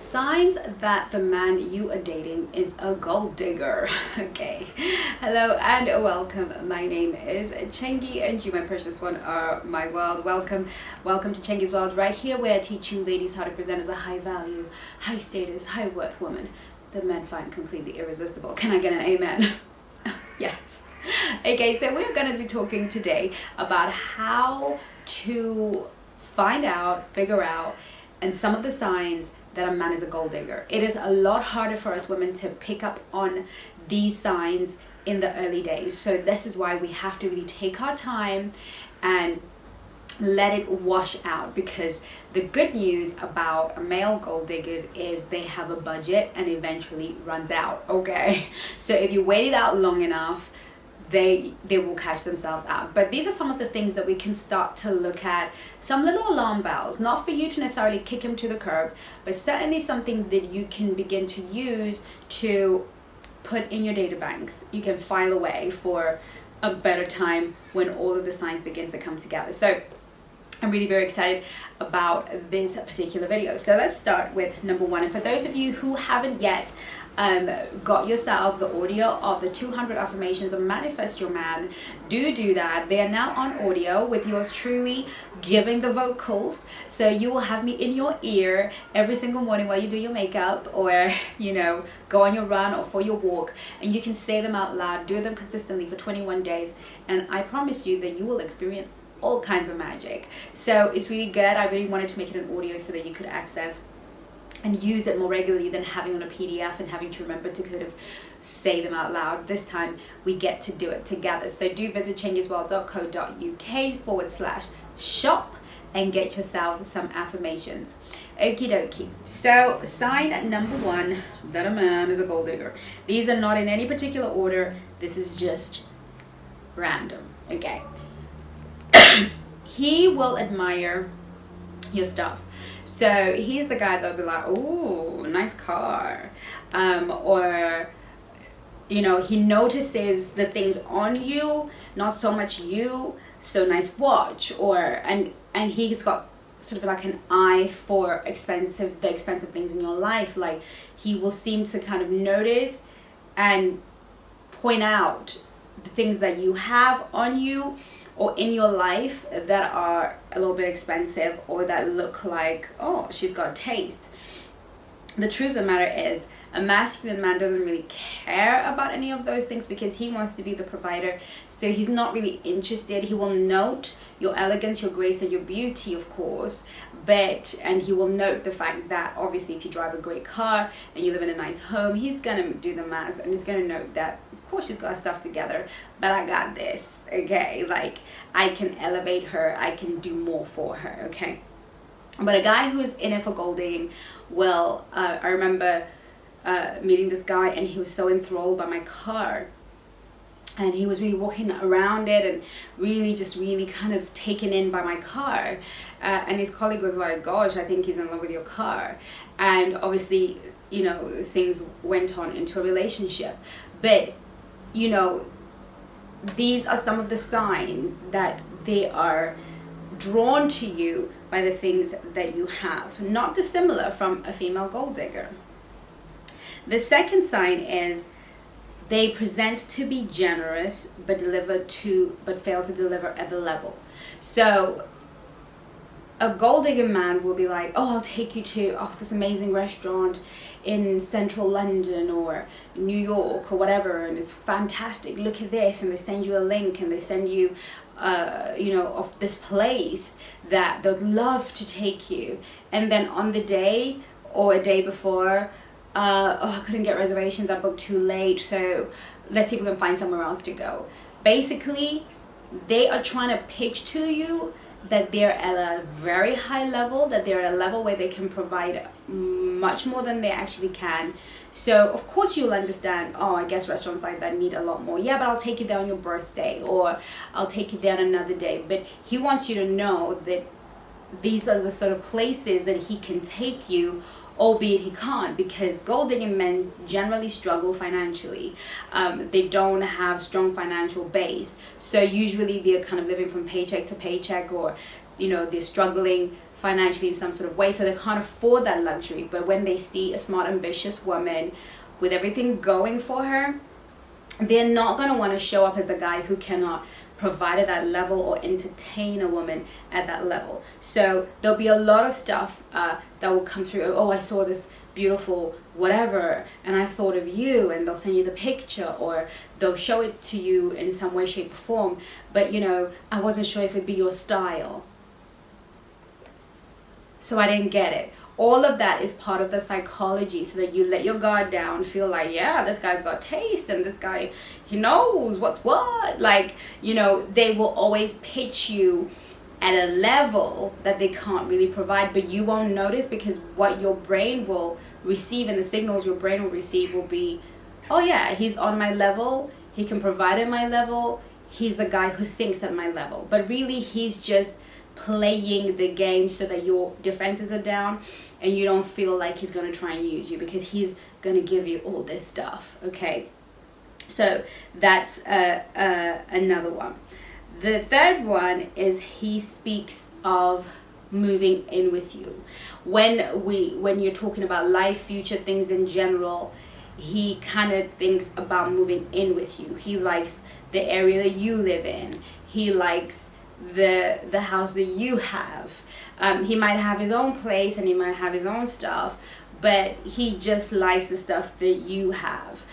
Signs that the man you are dating is a gold digger. Okay, hello and welcome. My name is Chengi, and you, my precious one, are my world. Welcome to Chengi's World, right here where I teach you ladies how to present as a high value, high status, high worth woman that men find completely irresistible. Can I get an amen? Yes. Okay, so we're going to be talking today about how to find out, figure out, and some of the signs that a man is a gold digger. It is a lot harder for us women to pick up on these signs in the early days. So this is why we have to really take our time and let it wash out, because the good news about male gold diggers is they have a budget and eventually runs out. Okay, so if you wait it out long enough, they will catch themselves out. But these are some of the things that we can start to look at, some little alarm bells, not for you to necessarily kick him to the curb, but certainly something that you can begin to use to put in your data banks. You can file away for a better time when all of the signs begin to come together. So I'm really very excited about this particular video. So let's start with number one. And for those of you who haven't yet got yourself the audio of the 200 affirmations of Manifest Your Man, do that. They are now on audio with yours truly giving the vocals. So you will have me in your ear every single morning while you do your makeup, or go on your run or for your walk, and you can say them out loud, do them consistently for 21 days, and I promise you that you will experience all kinds of magic. So it's really good. I really wanted to make it an audio so that you could access and use it more regularly than having on a PDF and having to remember to kind of say them out loud. This time we get to do it together. So do visit chengisworld.co.uk/shop and get yourself some affirmations. Okie dokie. So sign number one that a man is a gold digger. These are not in any particular order. This is just random. Okay. He will admire your stuff. So he's the guy that'll be like, "Oh, nice car," or he notices the things on you, not so much you. So nice watch, and he's got sort of like an eye for the expensive things in your life. Like he will seem to kind of notice and point out the things that you have on you or in your life that are a little bit expensive, or that look like, oh, she's got a taste. The truth of the matter is, a masculine man doesn't really care about any of those things because he wants to be the provider. So he's not really interested. He will note your elegance, your grace, and your beauty, of course, and he will note the fact that obviously if you drive a great car and you live in a nice home, he's gonna do the math and he's gonna note that of course she's got stuff together, but I got this. Okay, like I can elevate her, I can do more for her. Okay, but a guy who's in it for gold digging, well, I remember meeting this guy, and he was so enthralled by my car, and he was really walking around it and really kind of taken in by my car, and his colleague was like, "Gosh, I think he's in love with your car." And obviously things went on into a relationship, but these are some of the signs that they are drawn to you by the things that you have, not dissimilar from a female gold digger. The second sign is they present to be generous but fail to deliver at the level. So a gold digger man will be like, "Oh, I'll take you to this amazing restaurant in central London or New York or whatever, and it's fantastic. Look at this," and they send you a link and they send you of this place that they'd love to take you, and then on the day or a day before, I couldn't get reservations, I booked too late, so let's see if we can find somewhere else to go. Basically, they are trying to pitch to you that they're at a very high level, that they're at a level where they can provide much more than they actually can. So of course you'll understand, oh, I guess restaurants like that need a lot more. Yeah, but I'll take you there on your birthday, or I'll take you there on another day. But he wants you to know that these are the sort of places that he can take you, albeit he can't, because gold digging men generally struggle financially. They don't have strong financial base, so usually they're kind of living from paycheck to paycheck, or they're struggling financially in some sort of way, so they can't afford that luxury. But when they see a smart, ambitious woman with everything going for her, they're not going to want to show up as the guy who cannot provide at that level or entertain a woman at that level. So there'll be a lot of stuff that will come through. Oh, I saw this beautiful whatever and I thought of you, and they'll send you the picture, or they'll show it to you in some way, shape or form, but you know, I wasn't sure if it'd be your style, so I didn't get it. All of that is part of the psychology, so that you let your guard down, feel like, yeah, this guy's got taste, and this guy, he knows what's what. Like, you know, they will always pitch you at a level that they can't really provide, but you won't notice, because what your brain will receive and the signals your brain will receive will be, oh yeah, he's on my level, he can provide at my level, he's a guy who thinks at my level. But really, he's just playing the game so that your defenses are down and you don't feel like he's going to try and use you, because he's going to give you all this stuff. Okay, so that's another one. The third one is he speaks of moving in with you. When you're talking about life, future things in general, he kind of thinks about moving in with you. He likes the area that you live in. He likes the house that you have. He might have his own place and he might have his own stuff, but he just likes the stuff that you have.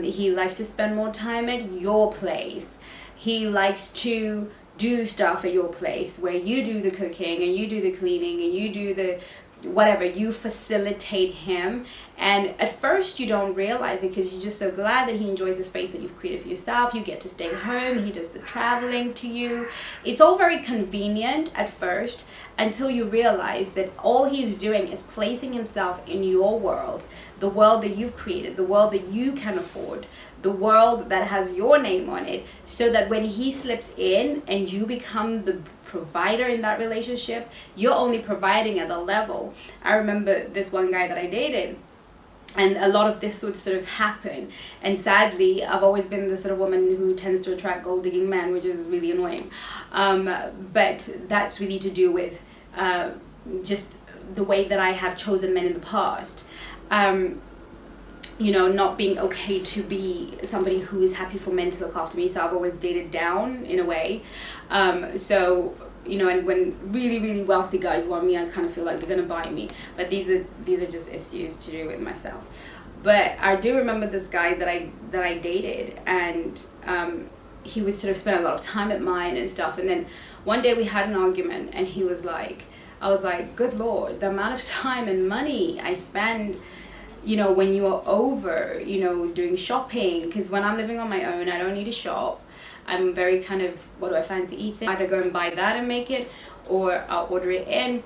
He likes to spend more time at your place. He likes to do stuff at your place where you do the cooking and you do the cleaning and you do the whatever. You facilitate him, and at first you don't realize it because you're just so glad that he enjoys the space that you've created for yourself. You get to stay home, he does the traveling to you. It's all very convenient at first, until you realize that all he's doing is placing himself in your world, the world that you've created, the world that you can afford, the world that has your name on it, so that when he slips in and you become the provider in that relationship, you're only providing at a level. I remember this one guy that I dated, and a lot of this would sort of happen, and sadly I've always been the sort of woman who tends to attract gold digging men, which is really annoying, but that's really to do with just the way that I have chosen men in the past. You know, not being okay to be somebody who is happy for men to look after me, so I've always dated down in a way. So, you know, and when really, really wealthy guys want me, I kind of feel like they're gonna buy me. But these are just issues to do with myself. But I do remember this guy that I dated, and he would sort of spend a lot of time at mine and stuff. And then one day we had an argument, and he was like, I was like, good Lord, the amount of time and money I spend, you know, when you are over, you know, doing shopping. Because when I'm living on my own, I don't need to shop. I'm very kind of, what do I fancy eating? Either go and buy that and make it, or I'll order it in.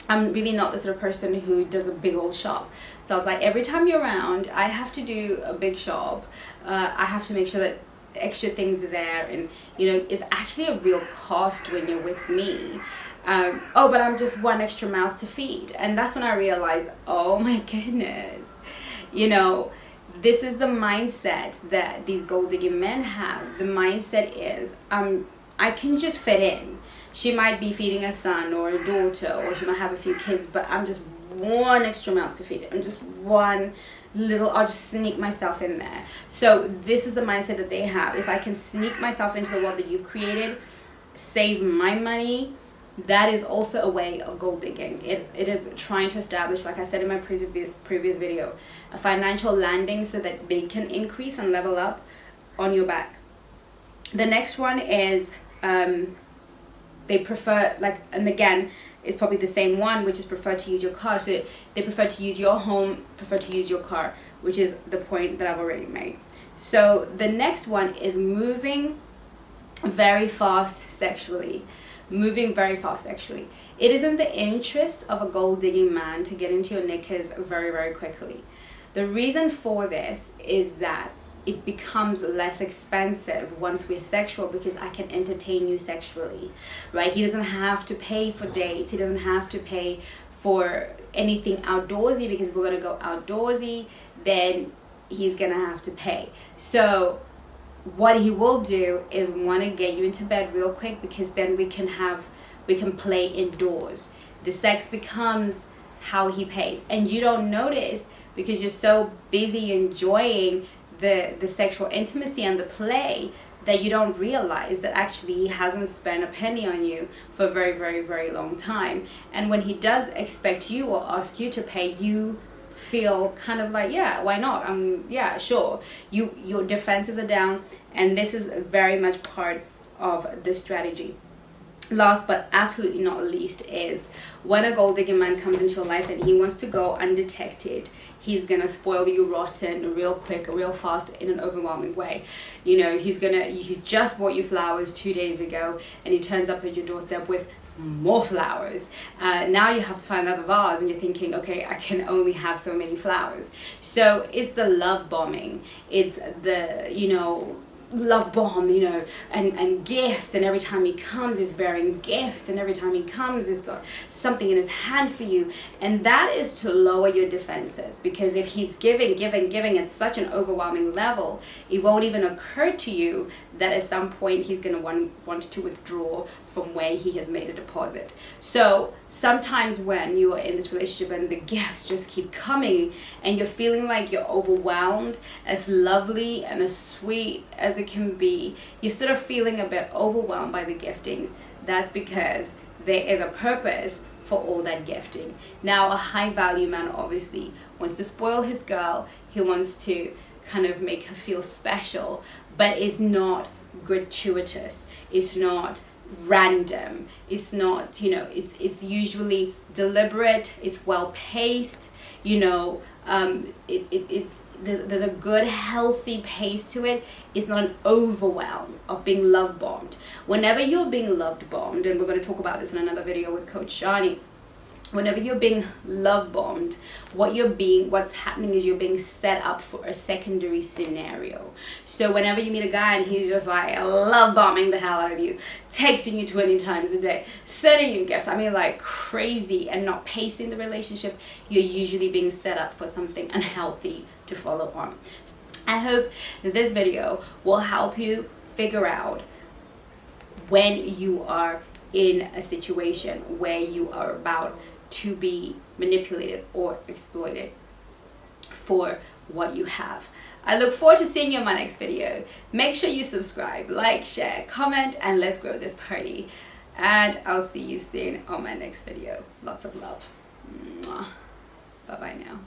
I'm really not the sort of person who does a big old shop. So I was like, every time you're around, I have to do a big shop. I have to make sure that extra things are there, and you know, it's actually a real cost when you're with me. Oh, but I'm just one extra mouth to feed. And that's when I realized, oh my goodness, you know, this is the mindset that these gold digging men have. The mindset is, I can just fit in. She might be feeding a son or a daughter, or she might have a few kids, but I'm just one extra mouth to feed. I'm just one little, I'll just sneak myself in there. So this is the mindset that they have. If I can sneak myself into the world that you've created, save my money, that is also a way of gold digging. It is trying to establish, like I said in my previous video, a financial landing so that they can increase and level up on your back. The next one is they prefer, like, and again, it's probably the same one, which is prefer to use your car. So they prefer to use your home, prefer to use your car, which is the point that I've already made. So the next one is moving very fast sexually. Moving very fast sexually. It is in the interest of a gold digging man to get into your knickers very, very quickly. The reason for this is that it becomes less expensive once we're sexual, because I can entertain you sexually, right? He doesn't have to pay for dates. He doesn't have to pay for anything outdoorsy, because if we're going to go outdoorsy, then he's going to have to pay. So what he will do is want to get you into bed real quick, because then we can play indoors. The sex becomes how he pays, and you don't notice because you're so busy enjoying the sexual intimacy and the play that you don't realize that actually he hasn't spent a penny on you for a very, very, very long time. And when he does expect you or ask you to pay, you feel kind of like, yeah, why not? Yeah, sure. Your defenses are down, and this is very much part of the strategy. Last but absolutely not least is when a gold digger man comes into your life and he wants to go undetected, he's gonna spoil you rotten real quick, real fast, in an overwhelming way. You know, he's just bought you flowers 2 days ago and he turns up at your doorstep with more flowers. Now you have to find another vase and you're thinking, okay, I can only have so many flowers. So it's the love bombing. It's the, love bomb, and gifts, and every time he comes he's bearing gifts, and every time he comes he's got something in his hand for you. And that is to lower your defenses, because if he's giving at such an overwhelming level, it won't even occur to you that at some point he's going to want to withdraw from where he has made a deposit. So sometimes when you are in this relationship and the gifts just keep coming and you're feeling like you're overwhelmed, as lovely and as sweet as it can be, you're sort of feeling a bit overwhelmed by the giftings. That's because there is a purpose for all that gifting. Now, a high value man obviously wants to spoil his girl. He wants to kind of make her feel special, but it's not gratuitous. It's not random. It's not, it's usually deliberate. It's well paced. There's a good healthy pace to it. It's not an overwhelm of being love bombed. Whenever you're being love bombed, and we're going to talk about this in another video with Coach Shani, whenever you're being love bombed, what's happening is you're being set up for a secondary scenario. So whenever you meet a guy and he's just like love bombing the hell out of you, texting you 20 times a day, sending you gifts, like crazy, and not pacing the relationship, you're usually being set up for something unhealthy to follow on. I hope that this video will help you figure out when you are in a situation where you are about to be manipulated or exploited for what you have. I look forward to seeing you in my next video. Make sure you subscribe, like, share, comment, and let's grow this party. And I'll see you soon on my next video. Lots of love. Mwah. Bye-bye now.